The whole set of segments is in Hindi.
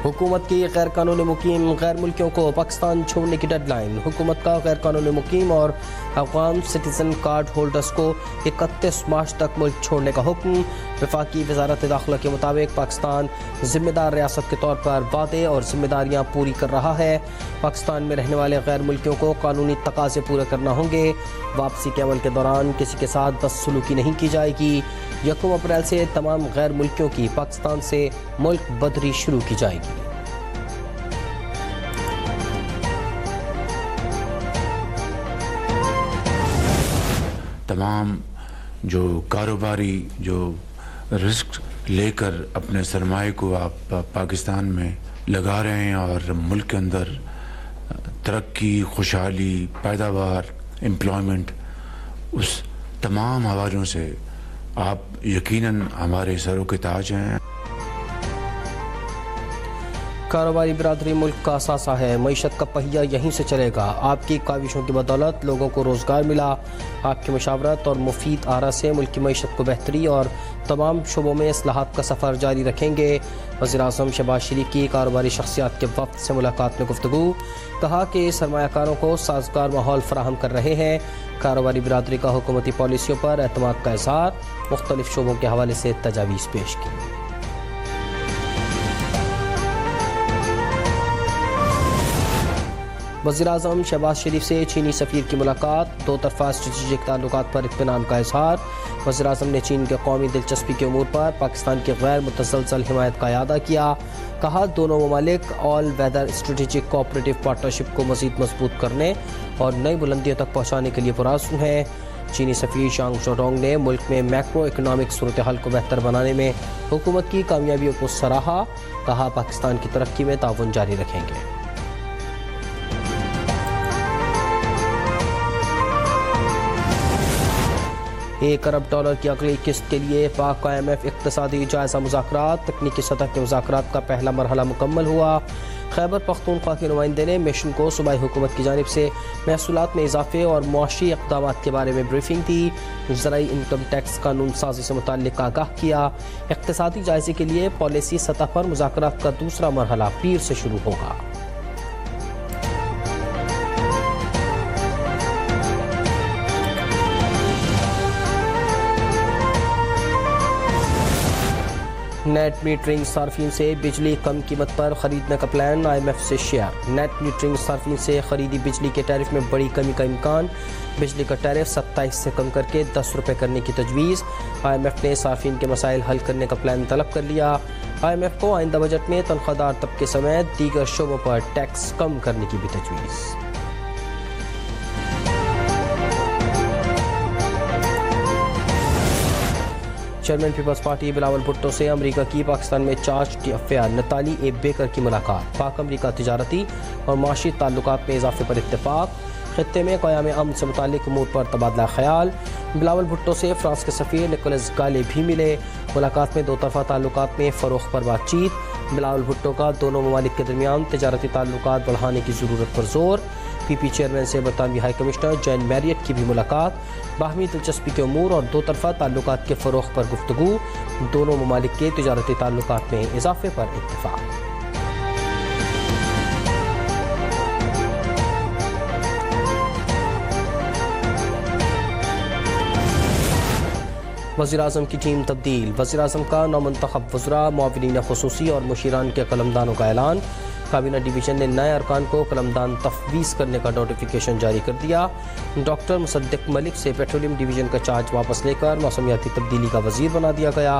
हुकूमत की गैर कानूनी मुकीम गैर मुल्कियों को पाकिस्तान छोड़ने की डेडलाइन। हुकूमत का गैर कानूनी मुकीम और अफगान सिटीजन कार्ड होल्डर्स को 31 मार्च तक मुल्क छोड़ने का हुक्म। वफाकी वजारत दाखिला के मुताबिक पाकिस्तान जिम्मेदार रियासत के तौर पर वादे और जिम्मेदारियाँ पूरी कर रहा है। पाकिस्तान में रहने वाले गैर मुल्कियों को कानूनी तकाजे पूरे करना होंगे। वापसी के अमल के दौरान किसी के साथ बदसलूकी नहीं की जाएगी। 1 अप्रैल से तमाम गैर मुल्कियों की पाकिस्तान से मुल्क बदरी शुरू की जाएगी। तमाम जो कारोबारी जो रिस्क लेकर अपने सरमाए को आप पाकिस्तान में लगा रहे हैं और मुल्क के अंदर तरक्की, खुशहाली, पैदावार, एम्प्लॉयमेंट, उस तमाम हवालों से आप यकीनन हमारे सरों के ताज हैं। कारोबारी बिरादरी मुल्क का असासा है। मईशत का पहिया यहीं से चलेगा। आपकी काविशों की बदौलत लोगों को रोज़गार मिला। आपकी मशावरत और मुफीद आरा से मुल्क की मईशत को बेहतरी और तमाम शोबों में इस्लाहात का सफ़र जारी रखेंगे। वज़ीर-ए-आज़म शहबाज शरीफ की कारोबारी शख्सियात के वफ़द से मुलाकात में गुफ्तगू। कहा कि सरमायाकारों को साजगार माहौल फराहम कर रहे हैं। कारोबारी बिरादरी का हुकूमती पॉलिसियों पर एतमाद का इज़हार। मुख्तलिफ शोबों के हवाले से तजावीज़ पेश की। वज़ीर-ए-आज़म शहबाज शरीफ से चीनी सफ़ीर की मुलाकात। दो तरफ़ा स्ट्रेटेजिक ताल्लुकात पर इत्मीनान का इज़हार। वज़ीर-ए-आज़म ने चीन के कौमी दिलचस्पी के उमूर पर पाकिस्तान की गैर मुतसलसल हिमायत का इयादा किया। कहा दोनों ममालिक all weather strategic cooperative partnership को मज़ीद मजबूत करने और नई बुलंदियों तक पहुँचाने के लिए पुरअज़्म है। चीनी सफ़ीर शांग शोडोंग ने मुल्क में मैक्रो इकनॉमिक सूरत हाल को बेहतर बनाने में हुकूमत की कामयाबियों को सराहा। कहा पाकिस्तान की तरक्की में ताउन जारी रखेंगे। 1 अरब डॉलर की अगली किस्त के लिए पाक IMF इक़्तिसादी जायज़ा मुज़ाकरात। तकनीकी सतह के मुज़ाकरात का पहला मरहला मुकम्मल हुआ। खैबर पख्तूनख्वा के नुमाइंदे ने मिशन को सूबाई हुकूमत की जानिब से महसूलात में इजाफे और मुआशी इक़दामात के बारे में ब्रीफिंग दी। ज़राई इनकम टैक्स कानून साजी से मुताल्लिक़ आगाह किया। इक़्तिसादी जायज़े के लिए पॉलिसी सतह पर मुज़ाकरात का दूसरा मरहला पीर से शुरू होगा। नेट मीटरिंग सार्फिन से बिजली कम कीमत पर खरीदने का प्लान। IMF से शेयर। नेट मीटरिंग सार्फिन से खरीदी बिजली के टैरिफ में बड़ी कमी का इम्कान। बिजली का टैरिफ 27 से कम करके 10 रुपये करने की तजवीज़। IMF ने सार्फिन के मसाइल हल करने का प्लान तलब कर लिया। IMF को आइंदा बजट में तनख्वाहदार तबके समेत दीगर शोबों पर टैक्स कम करने की भी तजवीज़। Chairman peoples party Bilawal Bhutto से अमरीका की पाकिस्तान में charge affair Natalie A Baker की मुलाकात। पाक अमरीका तिजारती और माशी ताल्लुकात में इजाफे पर इत्तेफाक। खित्ते में क़याम अमन से मुताल्लिक़ उमूर पर तबादला ख्याल। बिलावल भुट्टो से फ्रांस के सफ़ीर निकोलस गाले भी मिले। मुलाकात में दो तरफ़ा ताल्लुकात में फ़रोग़ पर बातचीत। बिलावल भुट्टो का दोनों ममालिक के दरमियान तिजारती ताल्लुकात बढ़ाने की ज़रूरत पर जोर। PP चेयरमैन से बरतानवी हाई कमिश्नर जैन मैरियट की भी मुलाकात। बाहमी दिलचस्पी के उमूर और दो तरफ़ा ताल्लुकात के फ़रोग़ पर गुफ्तगू। दोनों ममालिक के तिजारती ताल्लुकात में इजाफे पर इत्तेफाक। वज़ीर-ए-आज़म की टीम तब्दील। वज़ीर-ए-आज़म का नौमंतखब वज़रा, मुआविनीन ख़ुसूसी और मुशीरान के कलमदानों का ऐलान। काबीना डिवीज़न ने नए अरकान को कलमदान तफवीज़ करने का नोटिफिकेशन जारी कर दिया। डॉक्टर मुसद्दिक मलिक से पेट्रोलियम डिवीज़न का चार्ज वापस लेकर मौसमियाती तब्दीली का वज़ीर बना दिया गया।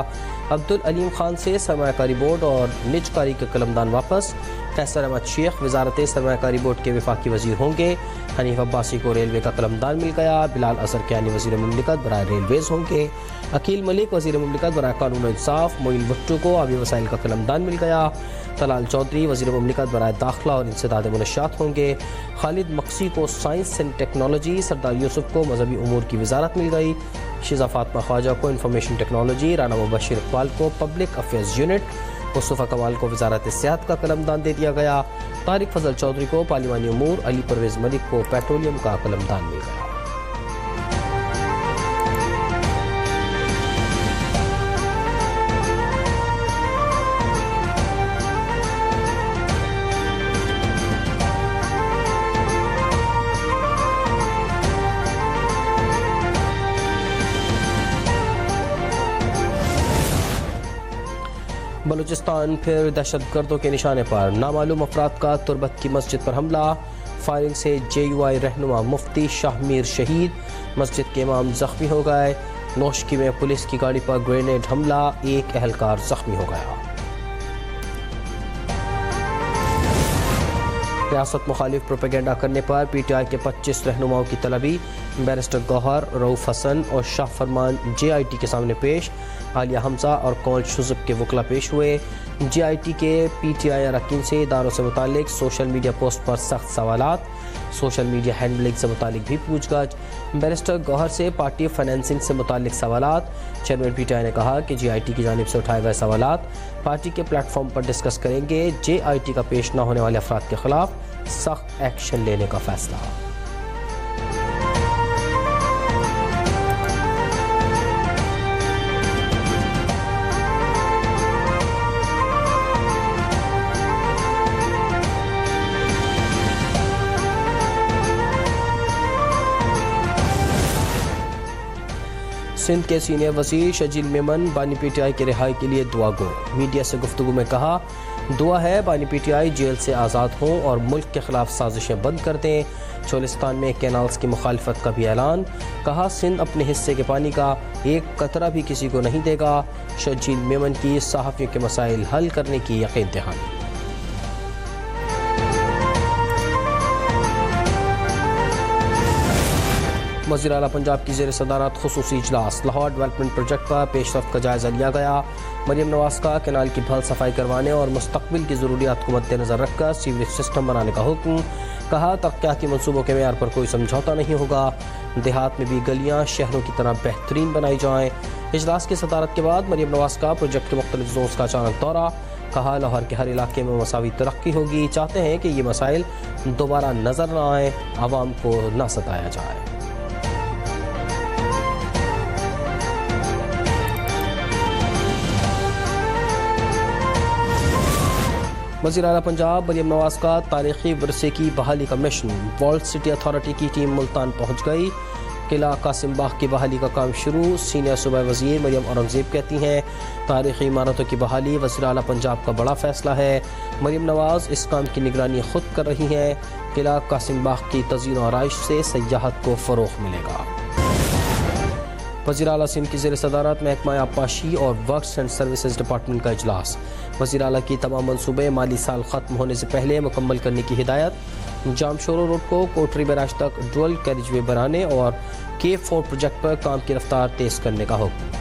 अब्दुल अलीम खान से सरमायाकारी बोर्ड और निजकारी के कलमदान वापस। कैसर अहमद शेख वजारत सरमायाकारी बोर्ड के वफाकी वज़ीर होंगे। हनीफ अब्बासी को रेलवे का कलमदान मिल गया। बिलाल अज़हर कियानी वज़ीर मुमलिकत बराए रेलवेज़ होंगे। अकील मलिक वज़ीर मुमलिकत बराए कानून और इंसाफ। मोइन भुट्टो को आबी वसाइल का कलमदान मिल गया। तलाल चौधरी वज़ीर मुमलिकत बराए दाखिला और इंसदाद मुनश्शात होंगे। खालिद मक्सी को साइंस एंड टेक्नोलॉजी। सरदार यूसुफ को मजहबी उमूर की वजारत मिल गई। शिजा फातमा ख्वाजा को इंफॉर्मेशन टेक्नोलॉजी। राना मुबशिर इकबाल को पब्लिक अफेयर्स यूनिट। मुस्तफ़ा कमाल को वजारत सेहत का कलमदान दे दिया गया। तारिक फजल चौधरी को पार्लिमानी उमूर। अली परवेज़ मलिक को पेट्रोलियम का कलमदान मिल गया। बलूचिस्तान फिर दहशतगर्दों के निशाने पर, नामालूम अफराद का तुरबत की मस्जिद पर हमला, फायरिंग से JUI रहनुमा मुफ्ती शाहमीर शहीद, मस्जिद के इमाम जख्मी हो गए। नौशकी में पुलिस की गाड़ी पर ग्रेनेड हमला, एक अहलकार जख्मी हो गया। रियासत मुखालिफ प्रोपेगेंडा करने पर PTI के 25 रहनुमाओं की तलबी, बैरिस्टर गौहर, रऊफ हसन और शाह फरमान JIT के सामने पेश। आलिया हमजा और कौल शुज़ब के वकला पेश हुए। JIT के PTI अरकान से इदारों से मुतालिक सोशल मीडिया पोस्ट पर सख्त सवालात, सोशल मीडिया हैंडलिंग से मुतालिक भी पूछगछ। बैरिस्टर गौहर से पार्टी फाइनेंसिंग से मुतालिक सवालात। चेयरमैन PTI ने कहा कि JIT की जानिब से उठाए गए सवालात पार्टी के प्लेटफॉर्म पर डिस्कस करेंगे। JIT का पेश न होने वाले अफराद के खिलाफ सख्त एक्शन लेने का फैसला। सिंध के सीनियर वज़ीर शजील मेमन बानी PTI के रिहाई के लिए दुआ गो। मीडिया से गुफ्तगू में कहा, दुआ है बानी PTI जेल से आज़ाद हों और मुल्क के खिलाफ साजिशें बंद कर दें। चोलिस्तान में कैनाल्स की मुखालफत का भी ऐलान, कहा सिंध अपने हिस्से के पानी का एक कतरा भी किसी को नहीं देगा। शजील मेमन की सहाफ़ियों के मसाइल हल करने की यकीन दहानी। वज़ीर आला पंजाब की ज़ेर सदारत खुसूसी इजलास, लाहौर डेवलपमेंट प्रोजेक्ट पर पेशरफ्त का जायज़ा लिया गया। मरियम नवाज़ का कैनाल की भल सफाई करवाने और मुस्तक़बिल की ज़रूरियात को मद्देनज़र रखकर सीवरेज सिस्टम बनाने का हुक्म, कहा तरक्याती मनसूबों के मेयार पर कोई समझौता नहीं होगा। देहात में भी गलियाँ शहरों की तरह बेहतरीन बनाई जाएँ। इजलास की सदारत के बाद मरियम नवाज़ का प्रोजेक्ट के मुख्तलिफ जोन्स का अचानक दौरा, कहा लाहौर के हर इलाके में मसावी तरक्की होगी। चाहते हैं कि ये मसाइल दोबारा नज़र न आए, आवाम को न सताया जाए। वज़ीर आला पंजाब मरियम नवाज़ का तारीख़ी वरसे की बहाली का मिशन, वॉल्ड सिटी अथॉरिटी की टीम मुल्तान पहुँच गई। किला कासिम बाग की बहाली का काम शुरू। सीनियर सूबा वज़ीर मरियम औरंगज़ेब कहती हैं, तारीख़ी इमारतों की बहाली वज़ीर आला पंजाब का बड़ा फ़ैसला है। मरियम नवाज़ इस काम की निगरानी खुद कर रही हैं। किला कासिम बाग की तज़ीन और आराइश से सयाहत को फ़रोग़ मिलेगा। वज़ीर आला सिंध की ज़ेर सदारत महकमा आबपाशी और वर्क्स एंड सर्विसेज डिपार्टमेंट का इजलास, वज़ीर आला की तमाम मनसूबे माली साल ख़त्म होने से पहले मुकम्मल करने की हिदायत। जामशोरो रोड को कोटरी बैराज तक डुअल कैरिजवे बनाने और K4 प्रोजेक्ट पर काम की रफ्तार तेज़ करने का हुक्म।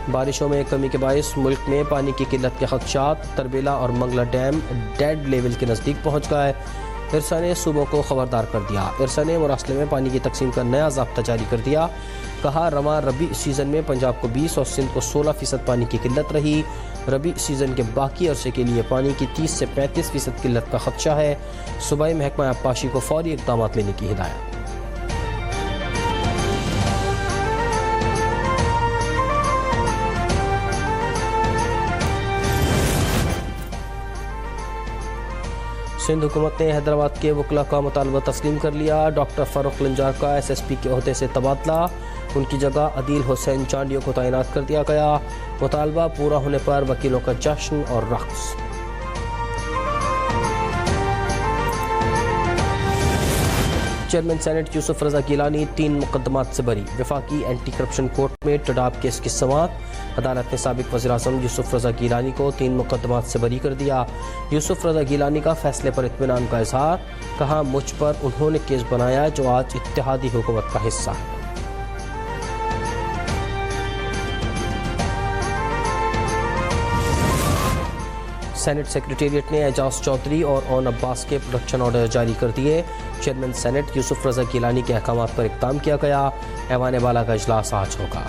बारिशों में कमी के बायस मुल्क में पानी की किल्लत के खदशात, तरबेला और मंगला डैम डेड लेवल के नज़दीक पहुँच गए। इरसा ने सूबों को खबरदार कर दिया। इरसा ने मुरासले में पानी की तकसीम का नया ज़ाब्ता जारी कर दिया, कहा रवा रबी सीज़न में पंजाब को 20 और सिंध को 16% पानी की किल्लत रही। रबी सीज़न के बाकी अरसे के लिए पानी की 30 से 35% किल्लत का खदशा है। सूबाई महकमा आबपाशी को फौरी इक़दाम लेने की हिदायत। सिंध हुकूमत ने हैदराबाद के वकला का मुतालबा तस्लीम कर लिया। डॉक्टर फ़ारूक लंजार का SSP के ओहदे से तबादला, उनकी जगह अदील हुसैन चांडियों को तैनात कर दिया गया। मुतालबा पूरा होने पर वकीलों का जश्न और रक़्स। चेयरमैन सेनेट यूसुफ रज़ा गिलानी 3 मुकदमात से बरी। वफाकी एंटी करप्शन कोर्ट में टडाब केस की समाअत, अदालत ने साबिक वज़ीर आज़म यूसुफ रज़ा गिलानी को 3 मुकदमात से बरी कर दिया। यूसुफ रज़ा गिलानी का फैसले पर इत्मीनान का इजहार, कहा मुझ पर उन्होंने केस बनाया जो आज इत्तेहादी हुकूमत का हिस्सा है। सेनेट सेक्रेटेरिएट ने एजाज चौधरी और ओन अब्बास के प्रोडक्शन ऑर्डर जारी कर दिए। चेयरमैन सेनेट यूसुफ रज़ा गिलानी के अहकामात पर इक़दाम किया गया। ऐवान बाला का इजलास आज होगा।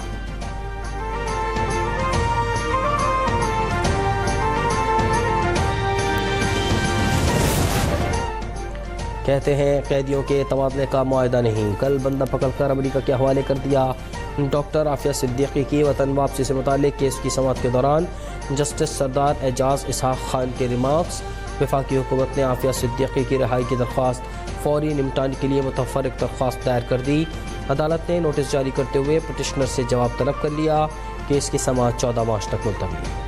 कहते हैं कैदियों के तबादले का मुआहदा नहीं, कल बंदा पकड़कर अमरीका के हवाले कर दिया। डॉक्टर आफिया सिद्दीकी की वतन वापसी से मुताल्लिक केस की समाअत के दौरान जस्टिस सरदार एजाज इसहाक खान के रिमार्क्स। वफाकी हुकूमत ने आफिया सिद्दीकी की रिहाई की दरख्वास्त फौरी निपटाने के लिए मुतफर्रिक दरख्वास्त दायर कर दी। अदालत ने नोटिस जारी करते हुए पिटिशनर से जवाब तलब कर लिया। केस की समाअत 14 मार्च तक मुलतवी।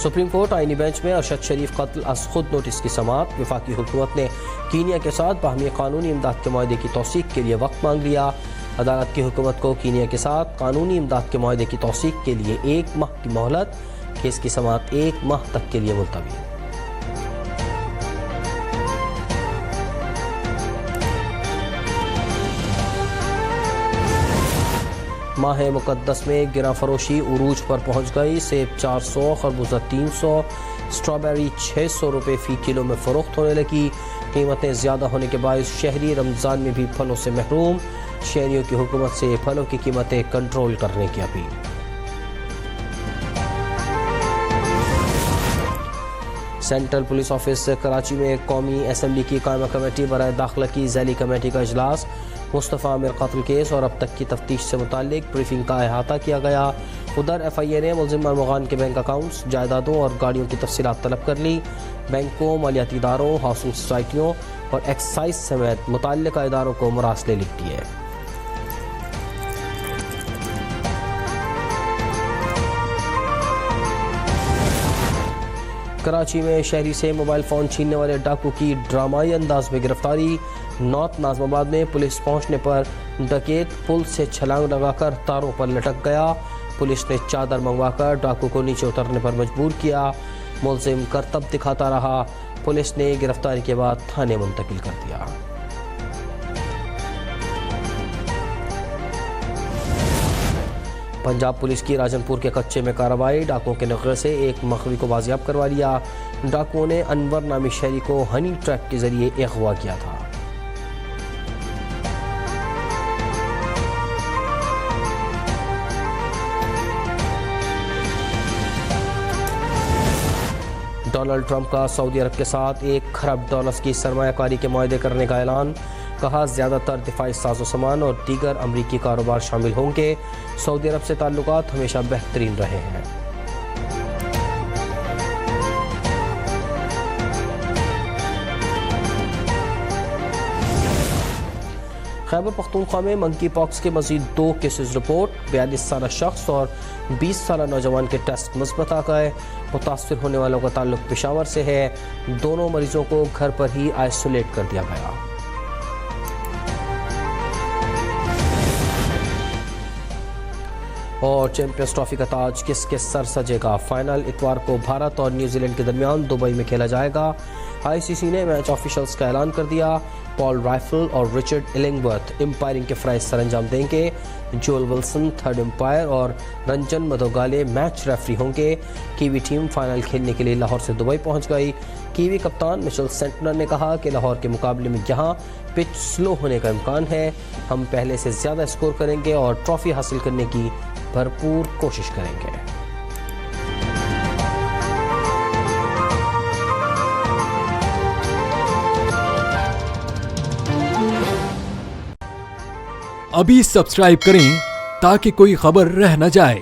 सुप्रीम कोर्ट आईनी बेंच में अरशद शरीफ कत्ल अज खुद नोटिस की समाअत। वफाकी हुकूमत ने कीनिया के साथ बाहमी कानूनी इमदाद के मुआहदे की तौसीक के लिए वक्त मांग लिया। अदालत की हुकूमत को कीनिया के साथ कानूनी इमदाद के मुआहदे की तौसीक के लिए 1 माह की मोहलत। केस की समाअत 1 माह तक के लिए मुलतवी। माह मुकद्दस में गिरा फरोशी उरूज पर पहुंच गई। सेब 400, खरबूजा 300, स्ट्रॉबेरी 600 रुपये फ़ी किलो में फ़रोख्त होने लगी। कीमतें ज़्यादा होने के बायस शहरी रमज़ान में भी फलों से महरूम। शहरियों की हुकूमत से फलों की कीमतें कंट्रोल करने की appeal. Central police office Karachi में कौमी असम्बली की कायमा कमेटी बराए दाखिला की ज़ैली कमेटी का इजलास। मुस्तफ़ा आमिर कत्ल केस और अब तक की तफ्तीश से मुताल्लिक ब्रीफिंग का अहाता किया गया। उधर FIA ने मुल्ज़िम मरमुगान के बैंक अकाउंट्स, जायदादों और गाड़ियों की तफसीलात तलब कर ली। बैंकों, मालियाती इदारों, हाउसिंग सोसाइटियों और एक्साइज समेत मुतल्लिका इदारों को मरासले लिख दिए। कराची में शहरी से मोबाइल फ़ोन छीनने वाले डाकू की ड्रामाई अंदाज में गिरफ्तारी। नॉर्थ नाज़माबाद में पुलिस पहुंचने पर डकैत पुल से छलांग लगाकर तारों पर लटक गया। पुलिस ने चादर मंगवाकर डाकू को नीचे उतरने पर मजबूर किया। मुल्ज़िम करतब दिखाता रहा। पुलिस ने गिरफ्तारी के बाद थाने मुंतकिल कर दिया। पंजाब पुलिस की राजनपुर के कच्चे में कार्रवाई। डाकुओं के नगरे से एक मखवी को बाजियाब करवा लिया। डाकुओं ने अनवर नामी शहरी को हनी ट्रैप के जरिए अगवा किया था। डोनाल्ड ट्रंप का सऊदी अरब के साथ $1 खरब की सरमायाकारी के मुआहदे करने का ऐलान। कहा ज़्यादातर दिफाई साजो सामान और दीगर अमरीकी कारोबार शामिल होंगे। सऊदी अरब से ताल्लुकात हमेशा बेहतरीन रहे हैं। खैबर पख्तूनख्वा में मंकी पॉक्स के मजीद 2 केसेस रिपोर्ट। 42 साल शख्स और 20 साल नौजवान के टेस्ट मुस्बत आ गए। मुतासर होने वालों का ताल्लुक पेशावर से है। दोनों मरीजों को घर पर ही आइसोलेट कर दिया गया। और चैंपियंस ट्रॉफी का ताज किसके सर सजेगा? फाइनल इतवार को भारत और न्यूजीलैंड के दरमियान दुबई में खेला जाएगा। ICC ने मैच ऑफिशियल्स का ऐलान कर दिया। पॉल राइफल और रिचर्ड इलिंगवर्थ एम्पायरिंग के फ़राइज़ सरअंजाम देंगे। जोल विल्सन थर्ड एम्पायर और रंजन मधोगाले मैच रेफरी होंगे। कीवी टीम फाइनल खेलने के लिए लाहौर से दुबई पहुंच गई। कीवी कप्तान मिशेल सेंटनर ने कहा कि लाहौर के मुकाबले में यहाँ पिच स्लो होने का इम्कान है। हम पहले से ज़्यादा स्कोर करेंगे और ट्रॉफी हासिल करने की भरपूर कोशिश करेंगे। अभी सब्सक्राइब करें ताकि कोई खबर रह न जाए।